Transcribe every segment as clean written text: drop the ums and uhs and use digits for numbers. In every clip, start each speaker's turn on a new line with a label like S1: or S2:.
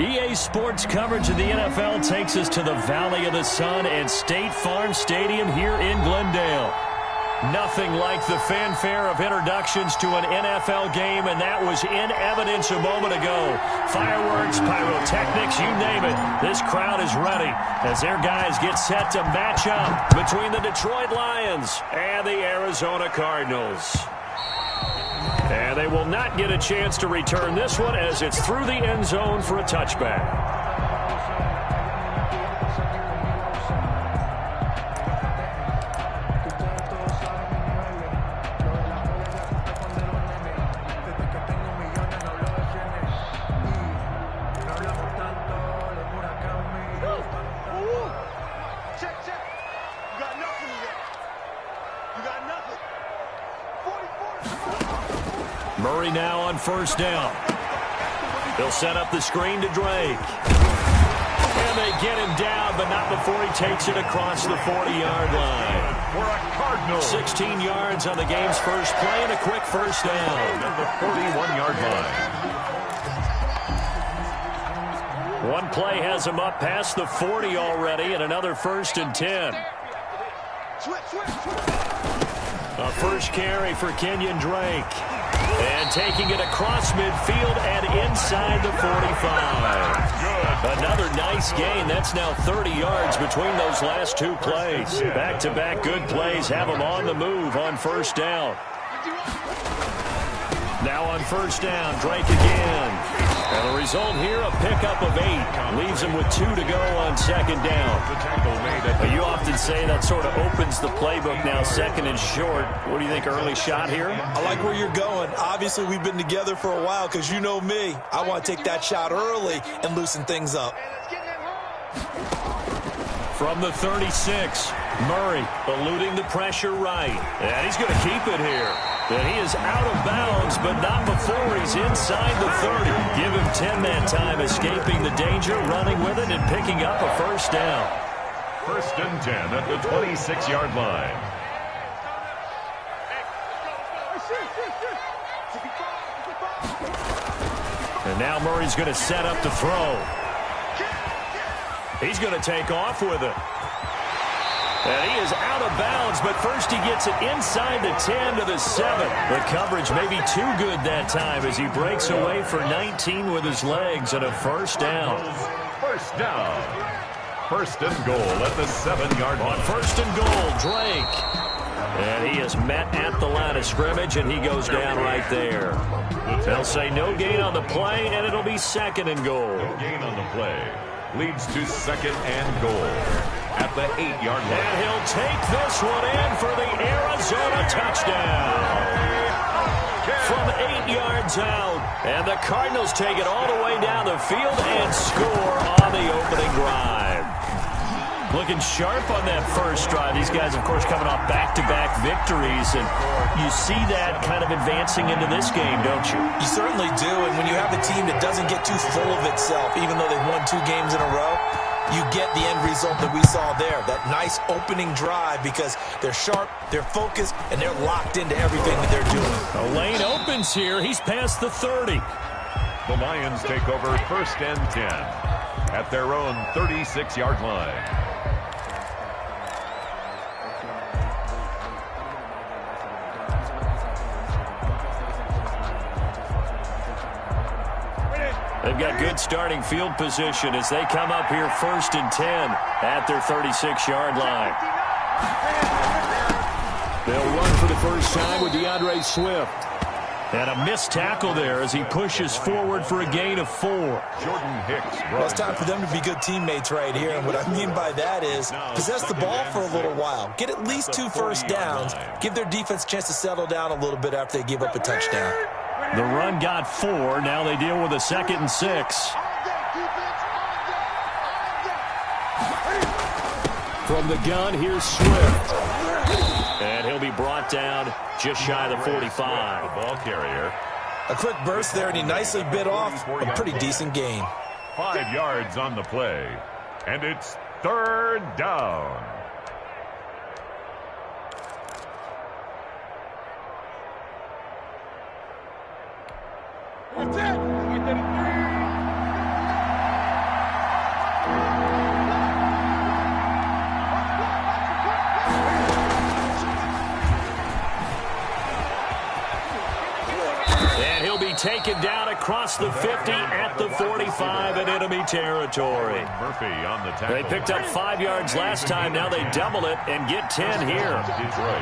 S1: EA Sports coverage of the NFL takes us to the Valley of the Sun and State Farm Stadium here in Glendale. Nothing like the fanfare of introductions to an NFL game, and that was in evidence a moment ago. Fireworks, pyrotechnics, you name it. This crowd is ready as their guys get set to match up between the Detroit Lions and the Arizona Cardinals. And they will not get a chance to return this one as it's through the end zone for a touchback. Murray now on first down. They'll set up the screen to Drake. And they get him down, but not before he takes it across the 40-yard line.
S2: For a Cardinal.
S1: 16 yards on the game's first play and a quick first down.
S2: At the 41-yard line.
S1: One play has him up past the 40 already, and another 1st and 10. A first carry for Kenyon Drake. And taking it across midfield and inside the 45. Another nice gain. That's now 30 yards between those last two plays. Back-to-back good plays have them on the move on first down. Now on first down, Drake again. And the result here, a pickup of 8. Leaves him with 2 to go on second down. But you often say that sort of opens the playbook now, second and short. What do you think, early shot here?
S3: I like where you're going. Obviously, we've been together for a while because you know me. I want to take that shot early and loosen things up.
S1: From the 36, Murray eluding the pressure right. And he's going to keep it here. And he is out of bounds, but not before he's inside the 30. Give him 10 that time, escaping the danger, running with it, and picking up a first down.
S2: 1st and 10 at the 26-yard line.
S1: And now Murray's going to set up to throw. He's going to take off with it. And he is out of bounds, but first he gets it inside the 10 to the 7. The coverage may be too good that time as he breaks away for 19 with his legs and a first down.
S2: First down. 1st and goal at the 7-yard line.
S1: On 1st and goal, Drake. And he is met at the line of scrimmage, and he goes down right there. They'll say no gain on the play, and it'll be 2nd and goal.
S2: No gain on the play. Leads to 2nd and goal at the 8-yard line.
S1: And he'll take this one in for the Arizona touchdown. From 8 yards out. And the Cardinals take it all the way down the field and score on the opening drive. Looking sharp on that first drive. These guys, of course, coming off back-to-back victories. And you see that kind of advancing into this game, don't you?
S3: You certainly do. And when you have a team that doesn't get too full of itself, even though they've won 2 games in a row, you get the end result that we saw there. That nice opening drive because they're sharp, they're focused, and they're locked into everything that they're doing.
S1: A lane opens here. He's past the 30.
S2: The Lions take over 1st and 10 at their own 36-yard line.
S1: They've got good starting field position as they come up here 1st and 10 at their 36-yard line. They'll run for the first time with DeAndre Swift. And a missed tackle there as he pushes forward for a gain of 4.
S2: Jordan Hicks.
S3: Well, it's time for them to be good teammates right here. And what I mean by that is possess the ball for a little while. Get at least 2 first downs. Give their defense a chance to settle down a little bit after they give up a touchdown.
S1: The run got 4. Now they deal with a 2nd and 6. From the gun, here's Swift. And he'll be brought down just shy of the 45.
S2: The ball carrier.
S3: A quick burst there, and he nicely bit off a pretty decent gain.
S2: 5 yards on the play. And it's 3rd down.
S1: taken down across the 50 at the 45 in enemy territory.
S2: Murphy on the tackle.
S1: They picked up 5 yards last time. Now they double it and get 10 here.
S2: Detroit.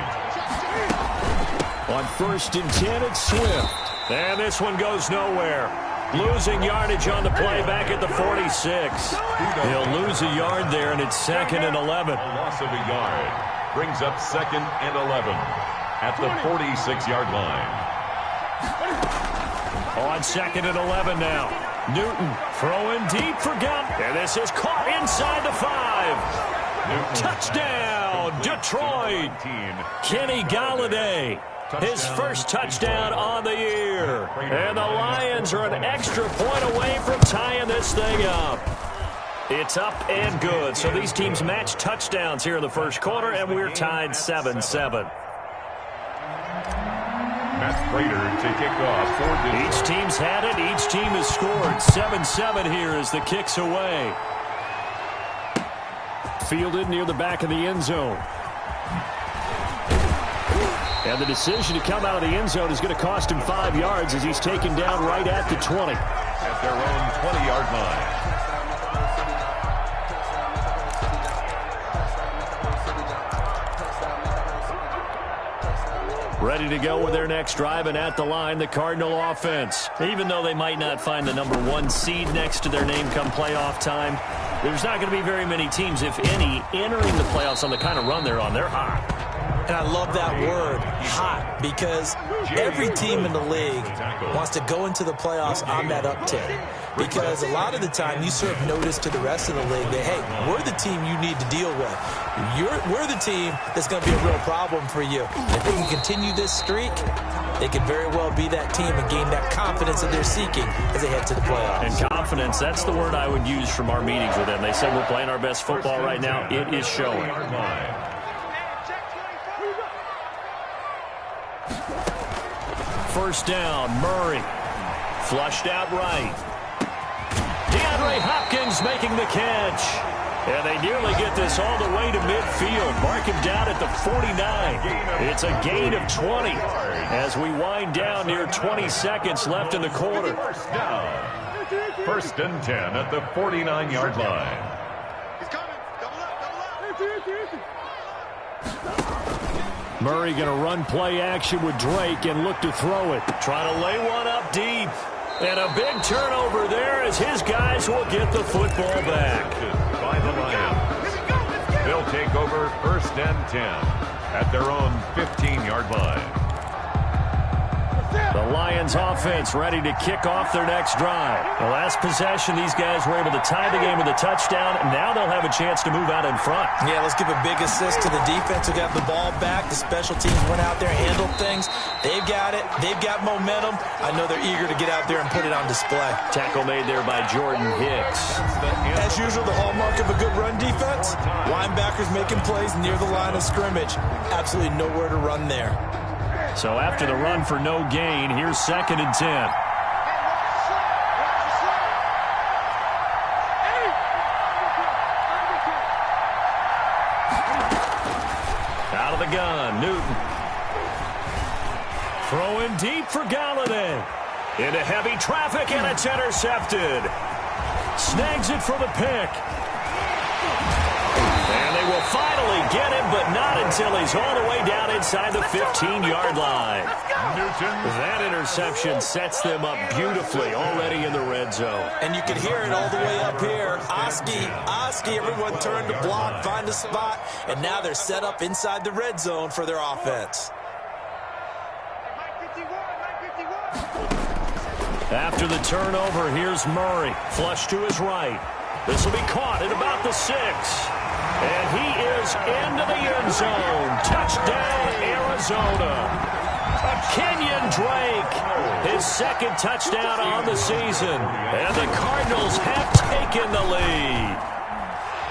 S1: On 1st and 10, it's Swift. And this one goes nowhere. Losing yardage on the play back at the 46. He'll lose a yard there, and it's 2nd and 11.
S2: A loss of a yard brings up 2nd and 11 at the 46-yard line.
S1: On 2nd and 11 now. Newton throwing deep for Gump. And this is caught inside the 5. Touchdown, Detroit. Kenny Galladay. His first touchdown on the year. And the Lions are an extra point away from tying this thing up. It's up and good. So these teams match touchdowns here in the first quarter, and we're tied 7-7.
S2: Matt Prater to kick off for Detroit.
S1: Each team's had it. Each team has scored. 7-7 here as the kick's away. Fielded near the back of the end zone. And the decision to come out of the end zone is going to cost him 5 yards as he's taken down right at the 20.
S2: At their own 20-yard line.
S1: Ready to go with their next drive, and at the line, the Cardinal offense. Even though they might not find the number 1 seed next to their name come playoff time, there's not going to be very many teams, if any, entering the playoffs on the kind of run they're on. They're hot.
S3: And I love that word, hot, because every team in the league wants to go into the playoffs on that uptick. Because a lot of the time you serve notice to the rest of the league that, hey, we're the team you need to deal with. We're the team that's going to be a real problem for you. If they can continue this streak, they could very well be that team and gain that confidence that they're seeking as they head to the playoffs.
S1: And confidence, that's the word I would use from our meetings with them. They said we're playing our best football right now. It is showing. First down, Murray. Flushed out right. DeAndre Hopkins making the catch. And they nearly get this all the way to midfield. Mark him down at the 49. It's a gain of 20 as we wind down near 20 seconds left in the quarter.
S2: First and 10 at the 49-yard line.
S1: Murray going to run play action with Drake and look to throw it. Trying to lay one up deep. And a big turnover there as his guys will get the football back.
S2: By the Lions. They'll take over first and 10 at their own 15-yard line.
S1: The Lions offense ready to kick off their next drive. The last possession, these guys were able to tie the game with a touchdown. Now they'll have a chance to move out in front.
S3: Yeah, let's give a big assist to the defense who got the ball back. The special teams went out there, handled things. They've got it. They've got momentum. I know they're eager to get out there and put it on display.
S1: Tackle made there by Jordan Hicks.
S3: As usual, the hallmark of a good run defense, linebackers making plays near the line of scrimmage. Absolutely nowhere to run there.
S1: So after the run for no gain, here's 2nd and 10. Out of the gun, Newton. Throwing deep for Galladay. Into heavy traffic, and it's intercepted. Snags it for the pick. And they will finally get him, but not until he's all the way down inside the 15-yard line. That interception sets them up beautifully already in the red zone.
S3: And you can hear it all the way up here. Oski, everyone turned to block, find a spot, and now they're set up inside the red zone for their offense.
S1: After the turnover, here's Murray. Flush to his right. This will be caught at about the 6. And he is into the end zone. Touchdown, Arizona. Kenyon Drake, his 2nd touchdown on the season. And the Cardinals have taken the lead.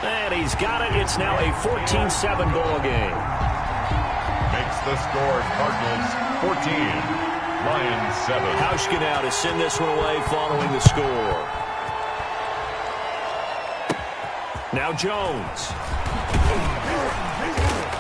S1: And he's got it. It's now a 14-7 ball game.
S2: Makes the score Cardinals 14, Lions 7.
S1: Hauschka now to send this one away following the score. Now Jones.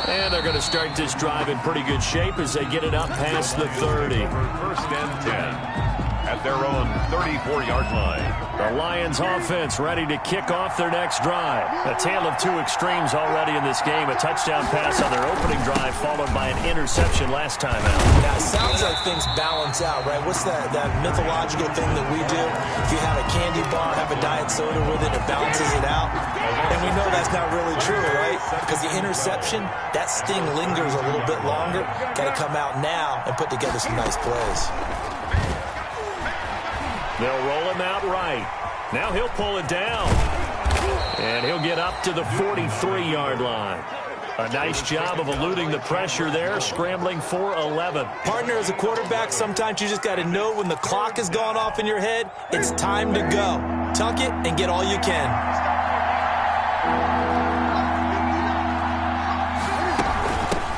S1: And they're going to start this drive in pretty good shape as they get it up past the 30.
S2: First and 10 at their own 34-yard line.
S1: The Lions offense ready to kick off their next drive. A tale of two extremes already in this game. A touchdown pass on their opening drive followed by an interception last time out.
S3: Now, it sounds like things balance out, right? What's that mythological thing that we do? If you have a candy bar, have a diet soda with it, it balances it out. And we know that's not really true, right? Because the interception, that sting lingers a little bit longer. Got to come out now and put together some nice plays.
S1: They'll roll him out right. Now he'll pull it down. And he'll get up to the 43-yard line. A nice job of eluding the pressure there, scrambling for 11.
S3: Partner, as a quarterback, sometimes you just got to know when the clock has gone off in your head, it's time to go. Tuck it and get all you can.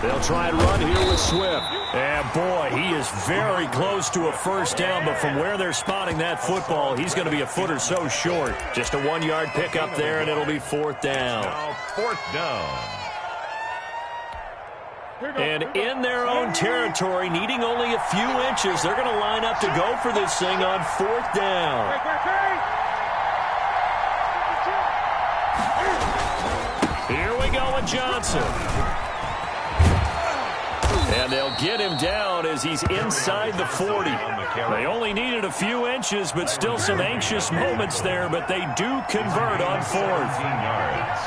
S1: They'll try and run here with Swift. And, boy, he is very close to a first down, but from where they're spotting that football, he's going to be a foot or so short. Just a 1-yard pickup there, and it'll be 4th down.
S2: Now 4th down.
S1: And in their own territory, needing only a few inches, they're going to line up to go for this thing on 4th down. Here we go with Johnson. And they'll get him down as he's inside the 40. They only needed a few inches, but still some anxious moments there, but they do convert on 4th.
S2: Yards.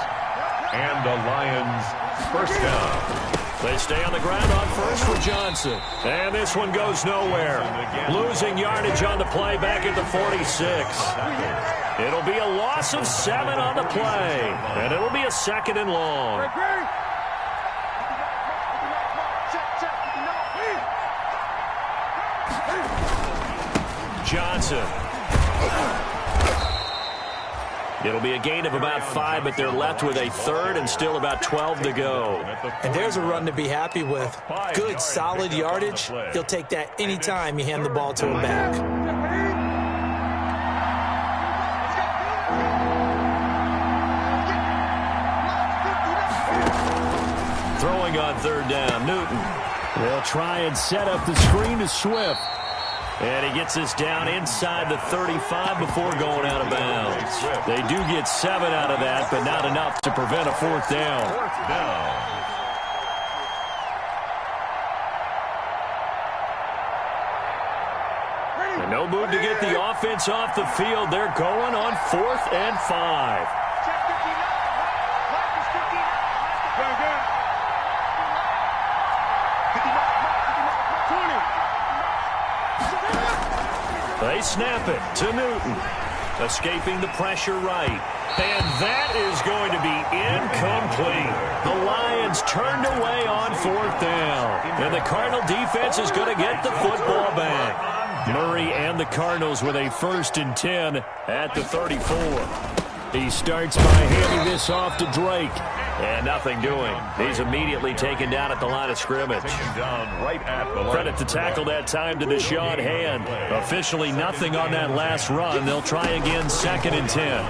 S2: And the Lions first down.
S1: They stay on the ground on first for Johnson. And this one goes nowhere. Losing yardage on the play back at the 46. It'll be a loss of 7 on the play. And it'll be a 2nd and long. Johnson. It'll be a gain of about 5, but they're left with a 3rd and still about 12 to go.
S3: And there's a run to be happy with. Good, solid yardage. He'll take that anytime you hand the ball to him back.
S1: Throwing on 3rd down, Newton. They'll try and set up the screen to Swift. And he gets this down inside the 35 before going out of bounds. They do get 7 out of that, but not enough to prevent a 4th down.
S2: 4th down.
S1: And no move to get the offense off the field. They're going on 4th and 5. They snap it to Newton. Escaping the pressure right. And that is going to be incomplete. The Lions turned away on 4th down. And the Cardinal defense is going to get the football back. Murray and the Cardinals with a 1st and 10 at the 34. He starts by handing this off to Drake. And nothing doing. He's immediately taken down at the line of scrimmage. Credit to tackle that time to Deshaun Hand. Officially nothing on that last run. They'll try again 2nd and 10.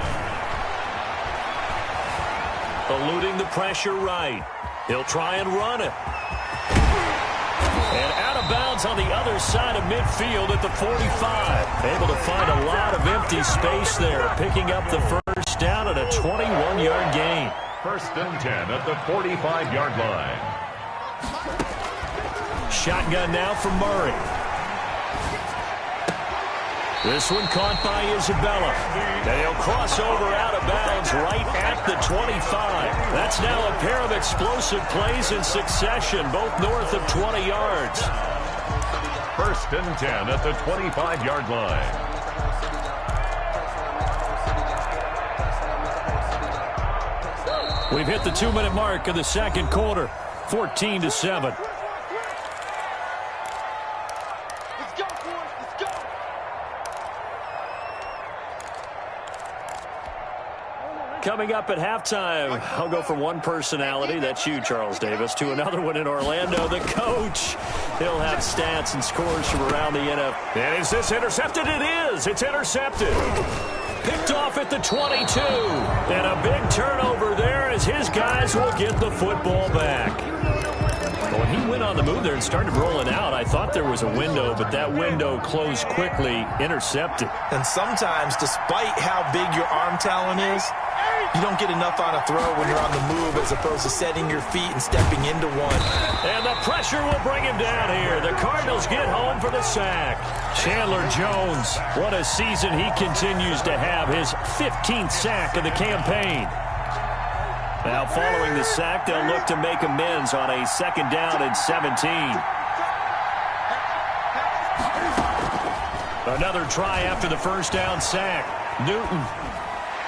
S1: Eluding the pressure right. He'll try and run it. And out of bounds on the other side of midfield at the 45. Able to find a lot of empty space there. Picking up the first down at a 21-yard gain.
S2: 1st and 10 at the 45-yard line.
S1: Shotgun now from Murray. This one caught by Isabella. They'll cross over out of bounds right at the 25. That's now a pair of explosive plays in succession, both north of 20 yards.
S2: 1st and 10 at the 25-yard line.
S1: We've hit the 2-minute mark of the 2nd quarter, 14-7. Coming up at halftime, I'll go from one personality, that's you, Charles Davis, to another one in Orlando, the coach. He'll have stats and scores from around the NFL. And is this intercepted? It is. It's intercepted. Picked off at the 22. And a big turnover there as his guys will get the football back. When he went on the move there and started rolling out, I thought there was a window, but that window closed quickly, intercepted.
S3: And sometimes, despite how big your arm talent is, you don't get enough on a throw when you're on the move as opposed to setting your feet and stepping into one.
S1: And the pressure will bring him down here. The Cardinals get home for the sack. Chandler Jones, what a season he continues to have. His 15th sack of the campaign. Now following the sack, they'll look to make amends on a 2nd down and 17. Another try after the 1st down sack. Newton.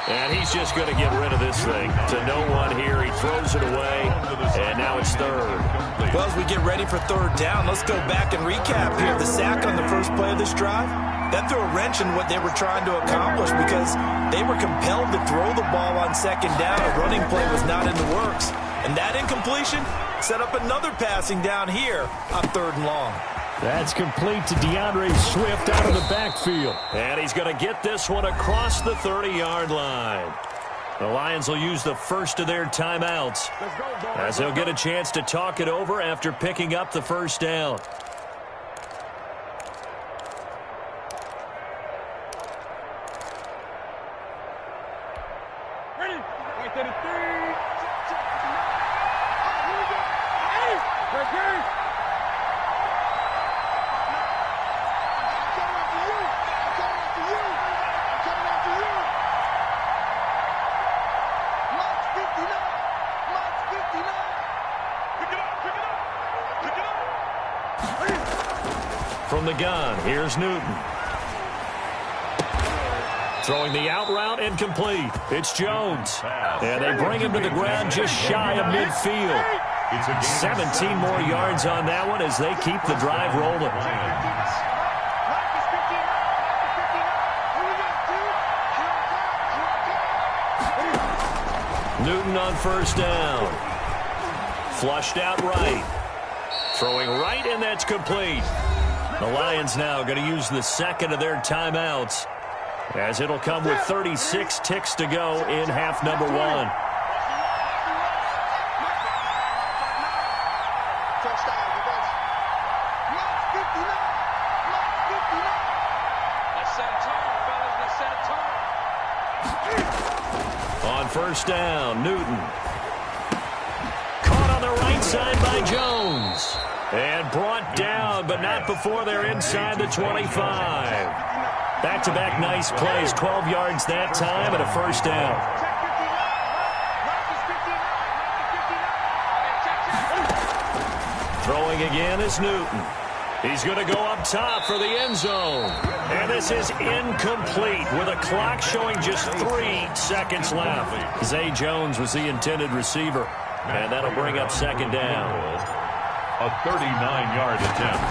S1: And he's just going to get rid of this thing. To no one here. He throws it away. And now it's 3rd.
S3: Well, as we get ready for 3rd down, let's go back and recap here. The sack on the first play of this drive, that threw a wrench in what they were trying to accomplish because they were compelled to throw the ball on 2nd down. A running play was not in the works. And that incompletion set up another passing down here on 3rd and long.
S1: That's complete to DeAndre Swift out of the backfield. And he's going to get this one across the 30-yard line. The Lions will use the first of their timeouts as they'll get a chance to talk it over after picking up the 1st down.
S4: Ready? Right there to 3. Ready?
S1: From the gun, here's Newton. Throwing the out route incomplete. It's Jones. And they bring him to the ground just shy of midfield. 17 more yards on that one as they keep the drive rolling. Newton on 1st down. Flushed out right. Throwing right, and that's complete. The Lions now going to use the 2nd of their timeouts as it'll come with 36 ticks to go in half number 1. On 1st down, Newton. Caught on the right side by Jones. And brought down, but not before they're inside the 25. Back-to-back nice plays, 12 yards that time and a 1st down. Throwing again is Newton. He's going to go up top for the end zone. And this is incomplete with a clock showing just 3 seconds left. Zay Jones was the intended receiver. And that'll bring up 2nd down.
S2: A 39-yard attempt.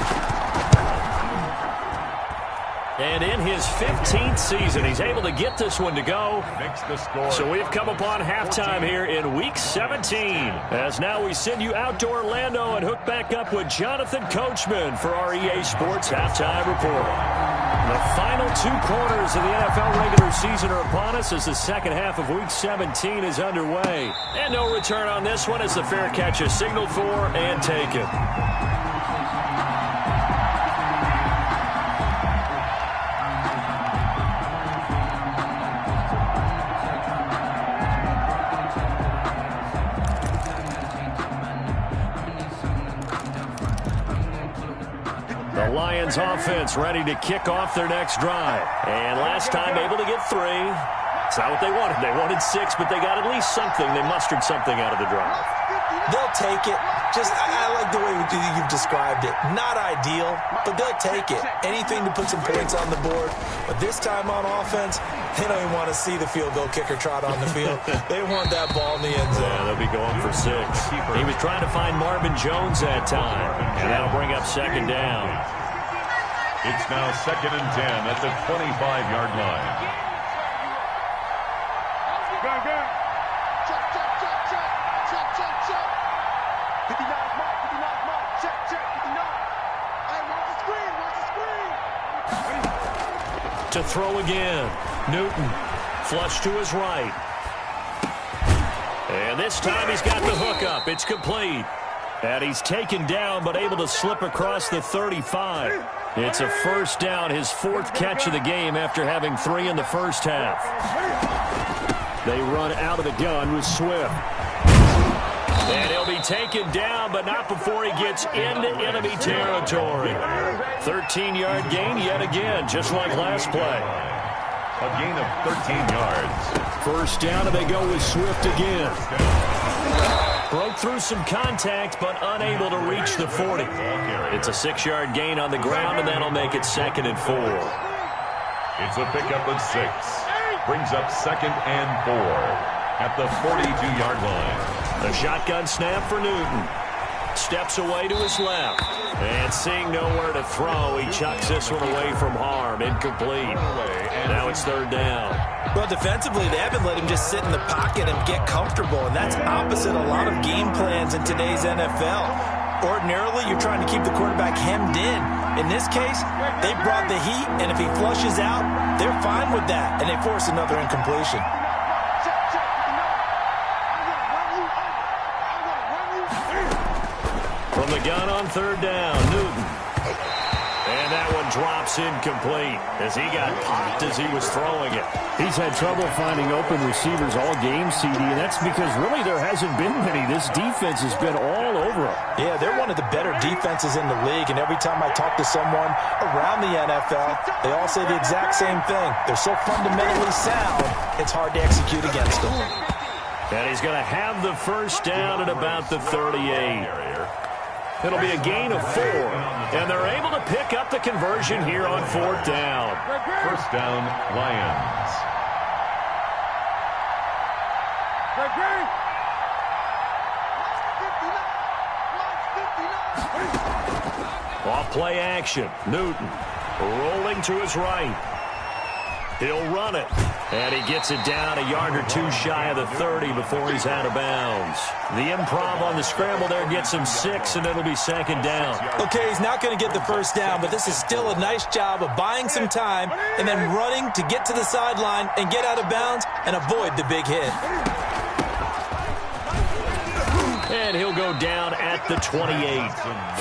S1: And in his 15th season, he's able to get this one to go. So we've come upon halftime here in Week 17. As now we send you out to Orlando and hook back up with Jonathan Coachman for our EA Sports Halftime Report. The final 2 quarters of the NFL regular season are upon us as the 2nd half of Week 17 is underway. And no return on this one as the fair catch is signaled for and taken. The Lions offense ready to kick off their next drive. And last time able to get 3. It's not what they wanted. They wanted 6, but they got at least something. They mustered something out of the drive.
S3: They'll take it. I like the way you've described it. Not ideal, but they'll take it. Anything to put some points on the board. But this time on offense, they don't even want to see the field goal kicker trot on the field. They want that ball in the end zone.
S1: Yeah, they'll be going for 6. He was trying to find Marvin Jones that time. And that'll bring up 2nd down.
S2: It's now 2nd and 10 at the 25-yard line.
S4: Go, go. Check, check, check, check. Check, check, check. 59 mark, 59 mark. Check, check, 59. Hey, watch the screen, watch the screen.
S1: To throw again. Newton. Flush to his right. And this time he's got the hook up. It's complete. And he's taken down, but able to slip across the 35. It's a first down, his 4th catch of the game after having 3 in the first half. They run out of the gun with Swift. And he'll be taken down, but not before he gets into enemy territory. 13-yard gain yet again, just like last play.
S2: A gain of 13 yards.
S1: First down, and they go with Swift again. Broke through some contact, but unable to reach the 40. It's a 6-yard gain on the ground, and that'll make it 2nd and 4.
S2: It's a pickup of 6. Brings up 2nd and 4 at the 42-yard line.
S1: A shotgun snap for Newton. Steps away to his left. And seeing nowhere to throw, he chucks this one away from harm. Incomplete. Now it's 3rd down.
S3: Well, defensively, they haven't let him just sit in the pocket and get comfortable, and that's opposite a lot of game plans in today's NFL. Ordinarily, you're trying to keep the quarterback hemmed in. In this case, they brought the heat, and if he flushes out, they're fine with that, and they force another incompletion.
S1: From the gun on 3rd down, Newton. And that one drops incomplete as he got popped as he was throwing it.
S5: He's had trouble finding open receivers all game, CD, and that's because really there hasn't been many. This defense has been all over him.
S3: Yeah, they're one of the better defenses in the league, and every time I talk to someone around the NFL, they all say the exact same thing. They're so fundamentally sound, it's hard to execute against them.
S1: And he's going to have the first down at about the 38. It'll be a gain of 4, and they're able to pick up the conversion here on 4th down.
S2: First down, Lions.
S1: Off play action. Newton rolling to his right. He'll run it. And he gets it down a yard or 2 shy of the 30 before he's out of bounds. The improv on the scramble there gets him 6, and it'll be 2nd down.
S3: Okay, he's not going to get the first down, but this is still a nice job of buying some time and then running to get to the sideline and get out of bounds and avoid the big hit.
S1: And he'll go down at the 28.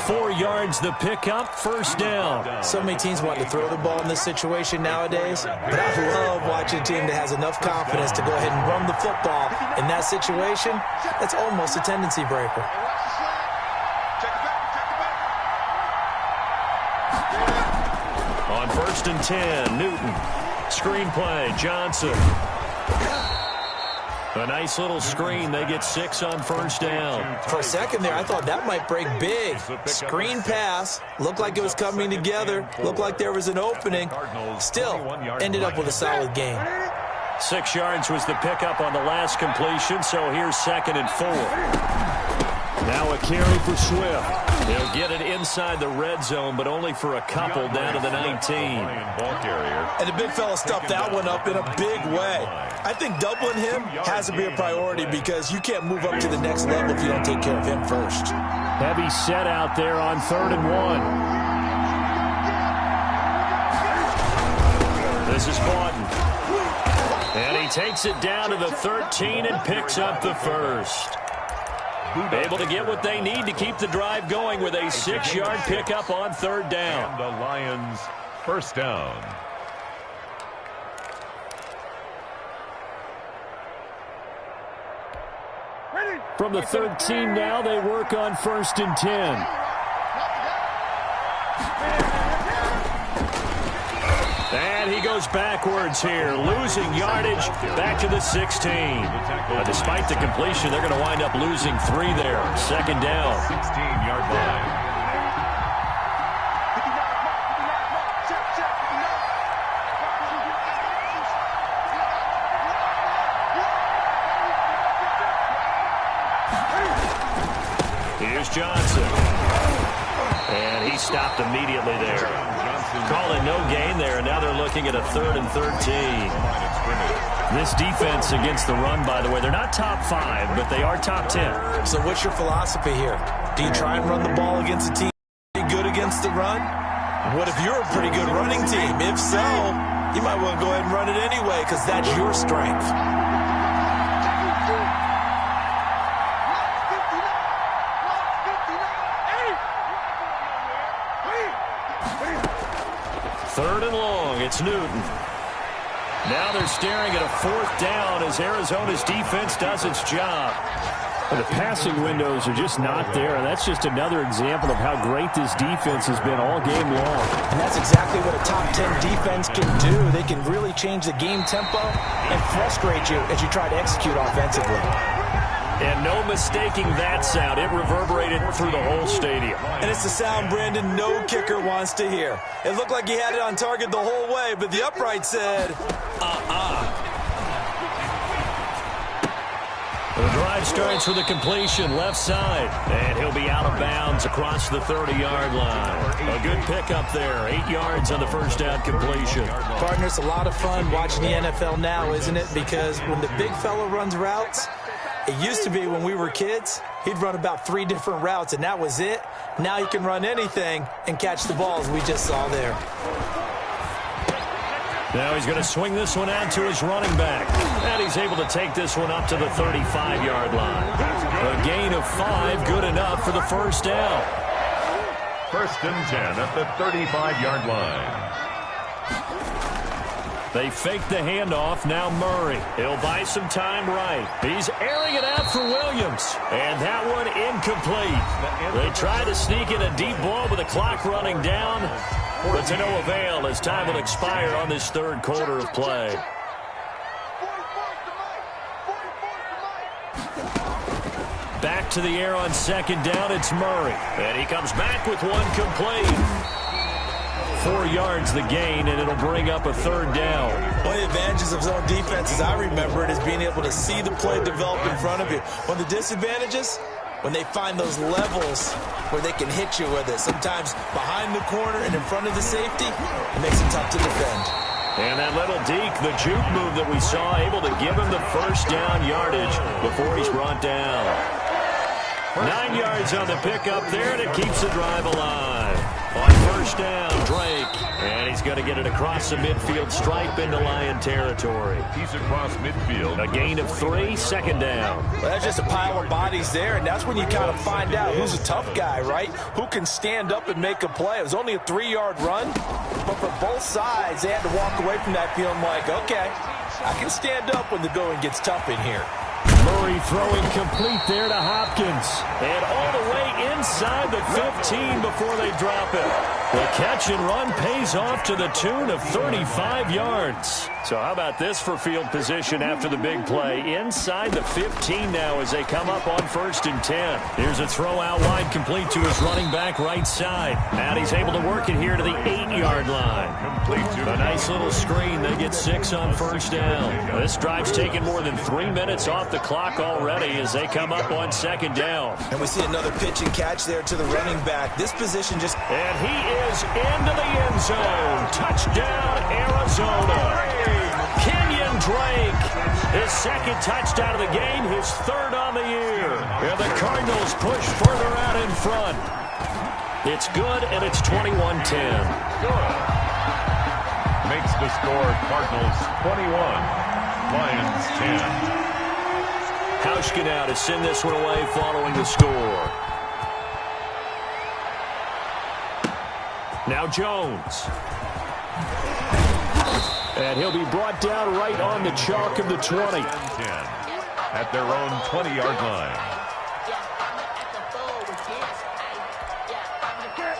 S1: 4 yards the pickup, first down.
S3: So many teams want to throw the ball in this situation nowadays, but I love watching a team that has enough confidence to go ahead and run the football. In that situation, that's almost a tendency breaker.
S1: On 1st and 10, Newton. Screen play, Johnson. A nice little screen. They get 6 on 1st down.
S3: For a second there, I thought that might break big. Screen pass. Looked like it was coming together. Looked like there was an opening. Still, ended up with a solid gain.
S1: 6 yards was the pickup on the last completion, so here's 2nd and 4. Now a carry for Swift. He'll get it inside the red zone, but only for a couple down to the 19.
S3: And the big fella stuffed that one up in a big way. I think doubling him has to be a priority because you can't move up to the next level if you don't take care of him first.
S5: Heavy set out there on 3rd and 1.
S1: This is Bawden. And he takes it down to the 13 and picks up the first. Able to get what they need to keep the drive going with a 6-yard pickup on 3rd down.
S2: And the Lions, first down.
S5: From the 13 now, they work on 1st and 10.
S1: And he goes backwards here, losing yardage back to the 16. Despite the completion, they're going to wind up losing 3 there. 2nd down.
S2: 16-yard line.
S1: Here's Johnson. And he stopped immediately there. Calling no gain there, and now they're looking at a 3rd and 13. This defense against the run, by the way, they're not top 5, but they are top 10.
S3: So what's your philosophy here? Do you try and run the ball against a team good against the run? What if you're a pretty good running team? If so, you might want to go ahead and run it anyway because that's your strength.
S1: It's Newton. Now they're staring at a 4th down as Arizona's defense does its job.
S5: The passing windows are just not there, and that's just another example of how great this defense has been all game long.
S3: And that's exactly what a top 10 defense can do. They can really change the game tempo and frustrate you as you try to execute offensively.
S1: And no mistaking that sound. It reverberated through the whole stadium.
S3: And it's the sound, Brandon, no kicker wants to hear. It looked like he had it on target the whole way, but the upright said,
S1: The drive starts with a completion left side, and he'll be out of bounds across the 30-yard line. A good pickup there, 8 yards on the first down completion.
S3: Partner, it's a lot of fun watching the NFL now, isn't it? Because when the big fella runs routes, it used to be when we were kids, he'd run about 3 different routes, and that was it. Now he can run anything and catch the ball, as we just saw there.
S1: Now he's going to swing this one out to his running back. And he's able to take this one up to the 35-yard line. A gain of 5, good enough for the first down.
S2: 1st and 10 at the 35-yard line.
S1: They fake the handoff. Now Murray. He'll buy some time right. He's airing it out for Williams. And that one incomplete. They try to sneak in a deep ball with the clock running down. But to no avail as time will expire on this 3rd quarter of play. Back to the air on 2nd down. It's Murray. And he comes back with one complete. 4 yards the gain, and it'll bring up a 3rd down.
S3: One of the advantages of zone defense, as I remember it, is being able to see the play develop in front of you. One of the disadvantages, when they find those levels where they can hit you with it, sometimes behind the corner and in front of the safety, it makes it tough to defend.
S1: And that little deke, the juke move that we saw, able to give him the first down yardage before he's brought down. 9 yards on the pickup there, and it keeps the drive alive. On first down, Drake. And he's going to get it across the midfield stripe into Lion territory.
S2: He's across midfield.
S1: A gain of 3, 2nd down.
S3: Well, that's just a pile of bodies there, and that's when you kind of find out who's a tough guy, right? Who can stand up and make a play. It was only a 3-yard run, but for both sides, they had to walk away from that feeling like, okay, I can stand up when the going gets tough in here.
S1: Murray throwing complete there to Hopkins. And all the way inside the 15 before they drop it. The catch and run pays off to the tune of 35 yards. So how about this for field position after the big play? Inside the 15 now as they come up on 1st and 10. Here's a throw out wide complete to his running back right side. And he's able to work it here to the 8-yard line. A nice little screen. They get 6 on 1st down. This drive's taken more than 3 minutes off the clock already as they come up on 2nd down.
S3: And we see another pitch and catch there to the running back. This position just...
S1: And he is into the end zone. Touchdown, Arizona. Kenyon Drake, his 2nd touchdown of the game, his 3rd on the year. And the Cardinals push further out in front. It's good, and it's 21-10.
S2: Good. Makes the score Cardinals 21, Lions 10.
S1: Hauschka now to send this one away following the score. Now Jones. And he'll be brought down right on the chalk of the 20.
S2: At their own 20-yard line.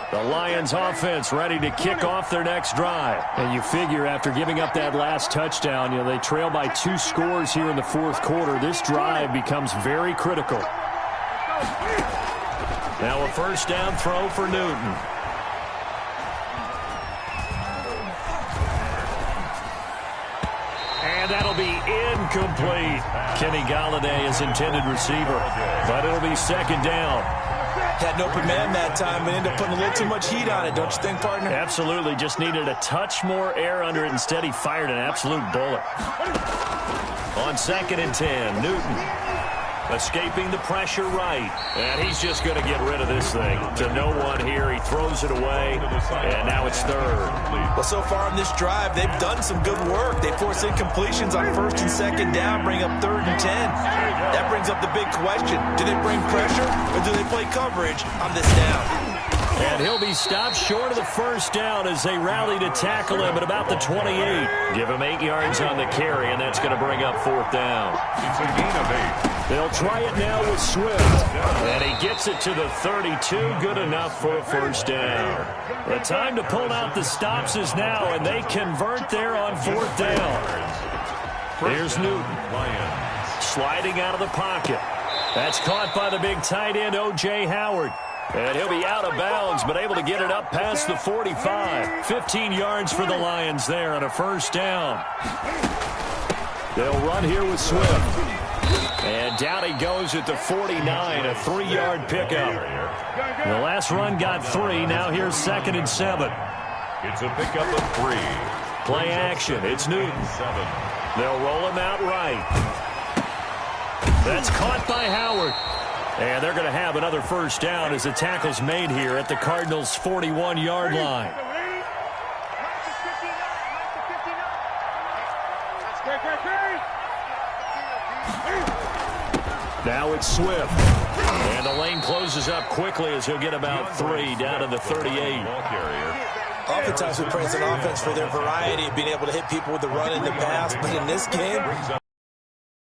S1: The Lions offense ready to kick off their next drive. And you figure after giving up that last touchdown, they trail by 2 scores here in the 4th quarter. This drive becomes very critical. Now a first down throw for Newton. And that'll be incomplete. Kenny Galladay is intended receiver. But it'll be 2nd down.
S3: Had an open man that time, but ended up putting a little too much heat on it, don't you think, partner?
S1: Absolutely. Just needed a touch more air under it. Instead, he fired an absolute bullet. On 2nd and 10, Newton escaping the pressure right. And he's just going to get rid of this thing. To no one here. He throws it away. And now it's 3rd.
S3: Well, so far in this drive, they've done some good work. They force incompletions on 1st and 2nd down, bring up 3rd and 10. That brings up the big question. Do they bring pressure or do they play coverage on this down?
S1: And he'll be stopped short of the first down as they rally to tackle him at about the 28. Give him 8 yards on the carry, and that's going to bring up 4th down.
S2: It's a gain of 8.
S1: They'll try it now with Swift. And he gets it to the 32. Good enough for a first down. The time to pull out the stops is now, and they convert there on 4th down. Here's Newton. Sliding out of the pocket. That's caught by the big tight end, O.J. Howard. And he'll be out of bounds, but able to get it up past the 45. 15 yards for the Lions there on a first down. They'll run here with Swift. And down he goes at the 49, a 3-yard pickup. The last run got 3. Now here's 2nd and 7.
S2: It's a pickup of 3.
S1: Play action. It's Newton.
S2: 7.
S1: They'll roll him out right. That's caught by Howard. And they're going to have another first down as the tackle's made here at the Cardinals' 41-yard line. Now it's Swift. And the lane closes up quickly as he'll get about 3 down to the 38.
S3: Oftentimes we praise an offense for their variety of being able to hit people with the run and the pass, but in this game,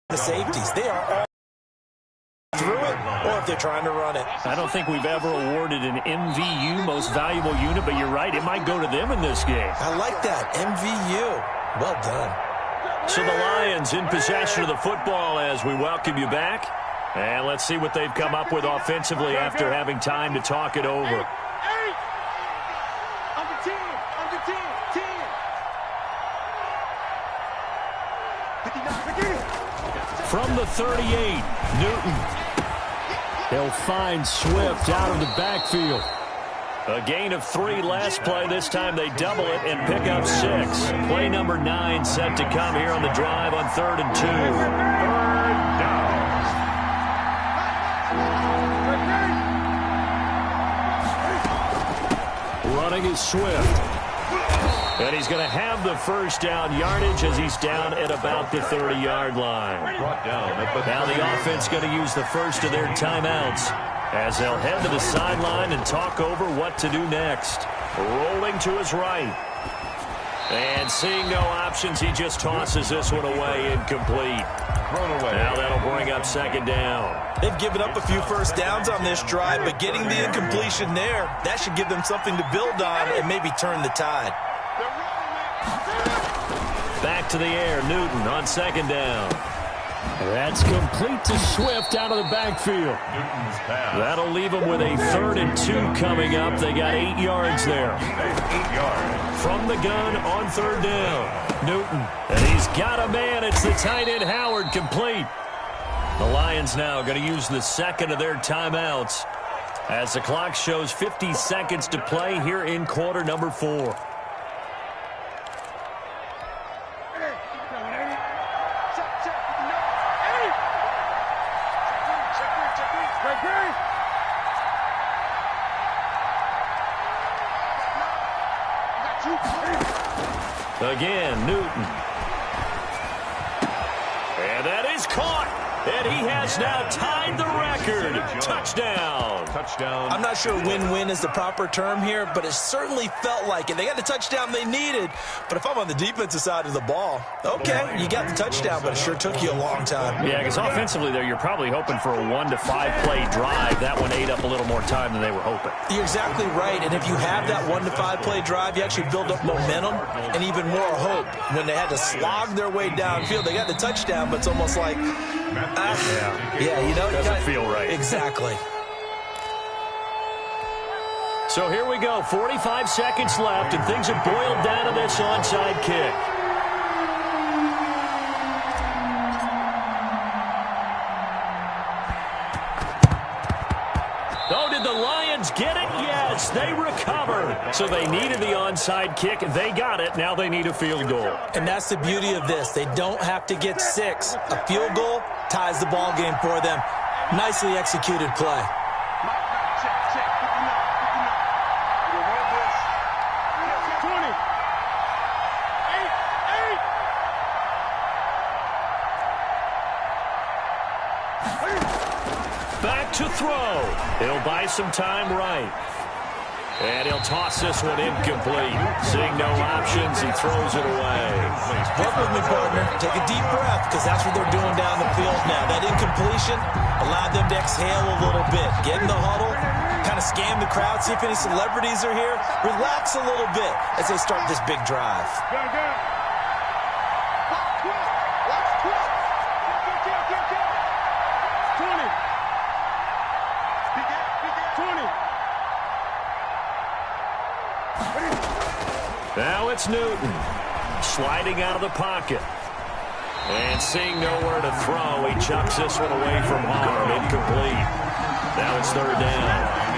S3: the safeties, they are all through it, or if they're trying to run it.
S1: I don't think we've ever awarded an MVU, most valuable unit, but you're right, it might go to them in this game.
S3: I like that, MVU. Well done.
S1: So the Lions in possession of the football as we welcome you back. And let's see what they've come up with offensively after having time to talk it over.
S4: Under 10, 10. 59.
S1: From the 38, Newton. He'll find Swift out of the backfield. A gain of 3 last play. This time they double it and pick up 6. Play number 9 set to come here on the drive on 3rd and 2. Running is Swift. And he's going to have the first down yardage as he's down at about the 30-yard line. Now the offense going to use the first of their timeouts as they'll head to the sideline and talk over what to do next. Rolling to his right. And seeing no options, he just tosses this one away, incomplete. Now that'll bring up 2nd down.
S3: They've given up a few first downs on this drive, but getting the incompletion there, that should give them something to build on and maybe turn the tide.
S1: Back to the air, Newton on 2nd down. That's complete to Swift out of the backfield. That'll leave them with a 3rd and 2 coming up. They got 8 yards there.
S2: 8 yards.
S1: From the gun on 3rd down. Newton. And he's got a man. It's the tight end Howard, complete. The Lions now going to use the second of their timeouts as the clock shows 50 seconds to play here in quarter number 4. Again, Newton. And that is caught. And he has now tied the record. Touchdown.
S3: I'm not sure win-win is the proper term here, but it certainly felt like it. They got the touchdown they needed. But if I'm on the defensive side of the ball, okay, you got the touchdown, but it sure took you a long time.
S1: Yeah, because offensively there, you're probably hoping for a 1 to 5 play drive. That one ate up a little more time than they were hoping.
S3: You're exactly right. And if you have that 1 to 5 play drive, you actually build up momentum and even more hope. When they had to slog their way downfield, they got the touchdown, but it's almost like, yeah, you know,
S1: doesn't feel right.
S3: Exactly.
S1: So here we go, 45 seconds left, and things have boiled down to this onside kick. Oh, did the Lions get it? Yes, they recovered. So they needed the onside kick. They got it. Now they need a field goal.
S3: And that's the beauty of this. They don't have to get 6. A field goal ties the ball game for them. Nicely executed play.
S1: Back to throw. He'll buy some time right. And he'll toss this one incomplete. Seeing no options, he throws it away.
S3: Work with me, partner. Take a deep breath, because that's what they're doing down the field now. That incompletion allowed them to exhale a little bit. Get in the huddle, kind of scan the crowd, see if any celebrities are here. Relax a little bit as they start this big drive.
S1: Now it's Newton, sliding out of the pocket. And seeing nowhere to throw, he chucks this one away from harm, incomplete. Now it's third down.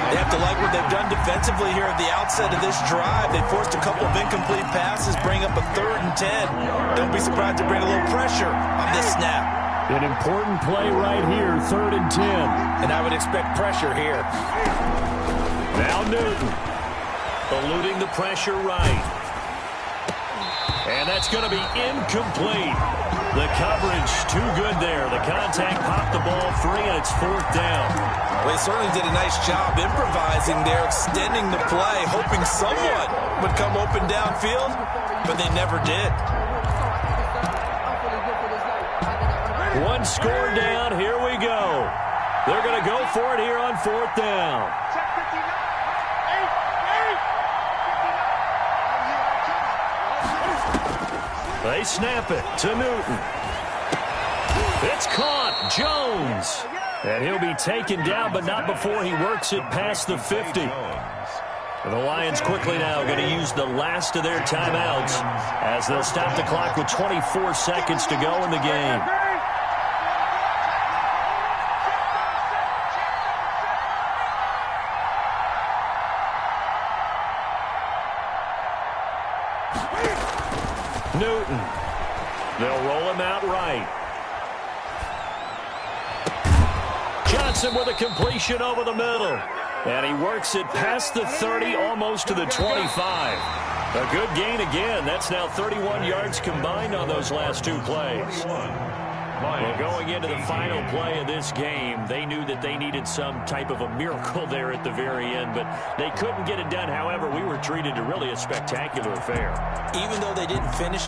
S3: They have to like what they've done defensively here at the outset of this drive. They forced a couple of incomplete passes, bring up a 3rd and 10. Don't be surprised to bring a little pressure on this snap.
S5: An important play right here, 3rd and 10.
S3: And I would expect pressure here.
S1: Now Newton, eluding the pressure right. And that's going to be incomplete. The coverage too good there. The contact popped the ball free, and it's 4th down.
S3: Well, they certainly did a nice job improvising there, extending the play, hoping someone would come open downfield, but they never did.
S1: One score down. Here we go. They're going to go for it here on 4th down. They snap it to Newton. It's caught. Jones. And he'll be taken down, but not before he works it past the 50. And the Lions quickly now going to use the last of their timeouts as they'll stop the clock with 24 seconds to go in the game. Newton. They'll roll him out right. Johnson with a completion over the middle. And he works it past the 30, almost to the 25. A good gain again. That's now 31 yards combined on those last 2 plays. Well, going into the final play of this game, they knew that they needed some type of a miracle there at the very end, but they couldn't get it done. However, we were treated to really a spectacular affair.
S3: Even though they didn't finish